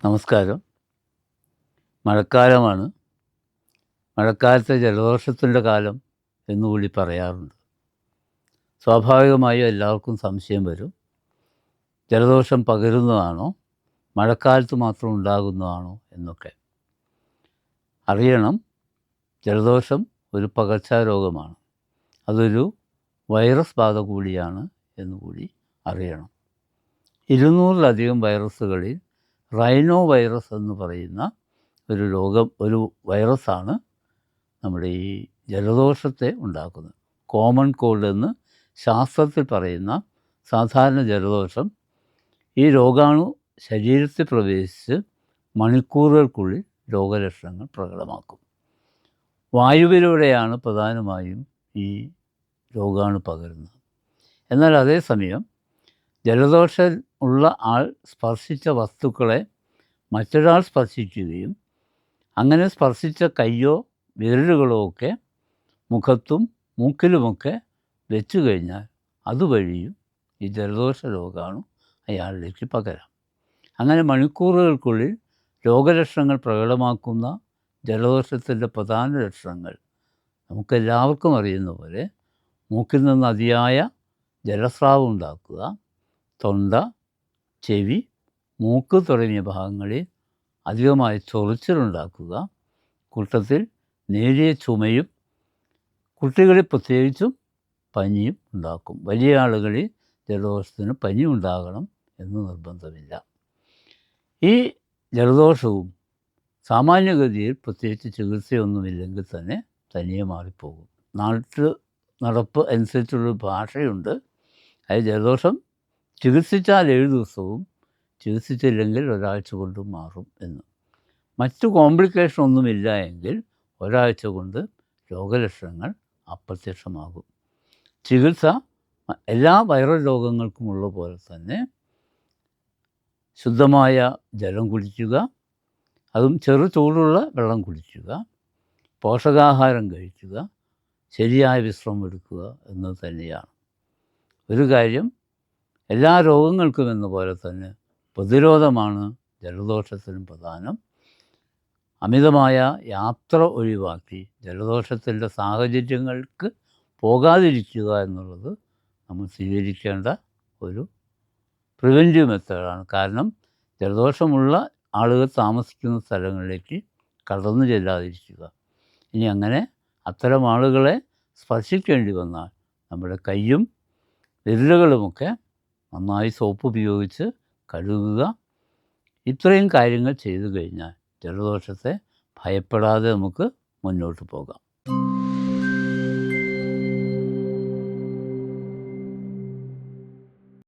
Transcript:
നമസ്കാരം. മഴക്കാലമാണ്. മഴക്കാലത്തെ ജലദോഷത്തിൻ്റെ കാലം എന്നുകൂടി പറയാറുണ്ട്. സ്വാഭാവികമായും എല്ലാവർക്കും സംശയം വരും. ജലദോഷം പകരുന്നതാണോ, മഴക്കാലത്ത് മാത്രം ഉണ്ടാകുന്നതാണോ എന്നൊക്കെ. അറിയണം, ജലദോഷം ഒരു പകർച്ചാരോഗമാണ്. അതൊരു വൈറസ് ബാധ കൂടിയാണ് എന്നുകൂടി അറിയണം. 200-ലധികം വൈറസുകളിൽ റൈനോ വൈറസ് എന്ന് പറയുന്ന ഒരു വൈറസാണ് നമ്മുടെ ഈ ജലദോഷത്തെ ഉണ്ടാക്കുന്നത്. കോമൺ കോൾഡ് എന്ന് ശാസ്ത്രത്തിൽ പറയുന്ന സാധാരണ ജലദോഷം ഈ രോഗാണു ശരീരത്തിൽ പ്രവേശിച്ച് മണിക്കൂറുകൾക്കുള്ളിൽ രോഗലക്ഷണങ്ങൾ പ്രകടമാക്കും. വായുവിലൂടെയാണ് പ്രധാനമായും ഈ രോഗാണു പകരുന്നത്. എന്നാൽ അതേസമയം ജലദോഷം ഉള്ള ആൾ സ്പർശിച്ച വസ്തുക്കളെ മറ്റൊരാൾ സ്പർശിക്കുകയും അങ്ങനെ സ്പർശിച്ച കയ്യോ വിരലുകളോ ഒക്കെ മുഖത്തും മൂക്കിലുമൊക്കെ വെച്ചു കഴിഞ്ഞാൽ അതുവഴിയും ഈ ജലദോഷ രോഗാണു അയാളിലേക്ക് പകരാം. അങ്ങനെ മണിക്കൂറുകൾക്കുള്ളിൽ രോഗലക്ഷണങ്ങൾ പ്രകടമാക്കുന്ന ജലദോഷത്തിൻ്റെ പ്രധാന ലക്ഷണങ്ങൾ നമുക്കെല്ലാവർക്കും അറിയുന്ന പോലെ മൂക്കിൽ നിന്ന് അതിയായ ജലസ്രാവം ഉണ്ടാക്കുക, തൊണ്ട, ചെവി, മൂക്ക് തുടങ്ങിയ ഭാഗങ്ങളിൽ അധികമായി ചൊറിച്ചിലുണ്ടാക്കുക, കൂട്ടത്തിൽ നേരിയ ചുമയും, കുട്ടികളിൽ പ്രത്യേകിച്ചും പനിയും ഉണ്ടാക്കും. വലിയ ആളുകളിൽ ജലദോഷത്തിന് പനി ഉണ്ടാകണം എന്ന് നിർബന്ധമില്ല. ഈ ജലദോഷവും സാമാന്യഗതിയിൽ പ്രത്യേകിച്ച് ചികിത്സയൊന്നുമില്ലെങ്കിൽ തന്നെ തനിയെ മാറിപ്പോകും. നാട്ടു നടപ്പ് അനുസരിച്ചുള്ളൊരു ഭാഷയുണ്ട്. അത് ജലദോഷം ചികിത്സിച്ചാൽ 7 ദിവസവും, ചികിത്സിച്ചില്ലെങ്കിൽ ഒരാഴ്ച കൊണ്ട് മാറും എന്ന്. മറ്റു കോംപ്ലിക്കേഷൻ ഒന്നുമില്ല എങ്കിൽ ഒരാഴ്ച കൊണ്ട് രോഗലക്ഷണങ്ങൾ അപ്രത്യക്ഷമാകും. ചികിത്സ എല്ലാ വൈറൽ രോഗങ്ങൾക്കുമുള്ള പോലെ തന്നെ ശുദ്ധമായ ജലം കുടിക്കുക, അതും ചെറു ചൂടുള്ള വെള്ളം കുടിക്കുക, പോഷകാഹാരം കഴിക്കുക, ശരിയായ വിശ്രമം എടുക്കുക എന്നത് തന്നെയാണ്. ഒരു കാര്യം, എല്ലാ രോഗങ്ങൾക്കും എന്ന പോലെ തന്നെ പ്രതിരോധമാണ് ജലദോഷത്തിനും പ്രധാനം. അമിതമായ യാത്ര ഒഴിവാക്കി ജലദോഷത്തിൻ്റെ സാഹചര്യങ്ങൾക്ക് പോകാതിരിക്കുക എന്നുള്ളത് നമ്മൾ സ്വീകരിക്കേണ്ട ഒരു പ്രിവെൻറ്റീവ് മെത്തേഡാണ്. കാരണം ജലദോഷമുള്ള ആളുകൾ താമസിക്കുന്ന സ്ഥലങ്ങളിലേക്ക് കടന്നു ചെല്ലാതിരിക്കുക. ഇനി അങ്ങനെ അത്തരം ആളുകളെ സ്പർശിക്കേണ്ടി വന്നാൽ നമ്മുടെ കൈയും വിരലുകളുമൊക്കെ നന്നായി സോപ്പ് ഉപയോഗിച്ച് കഴുകുക. ഇത്രയും കാര്യങ്ങൾ ചെയ്തു കഴിഞ്ഞാൽ ജലദോഷത്തെ ഭയപ്പെടാതെ നമുക്ക് മുന്നോട്ട് പോകാം.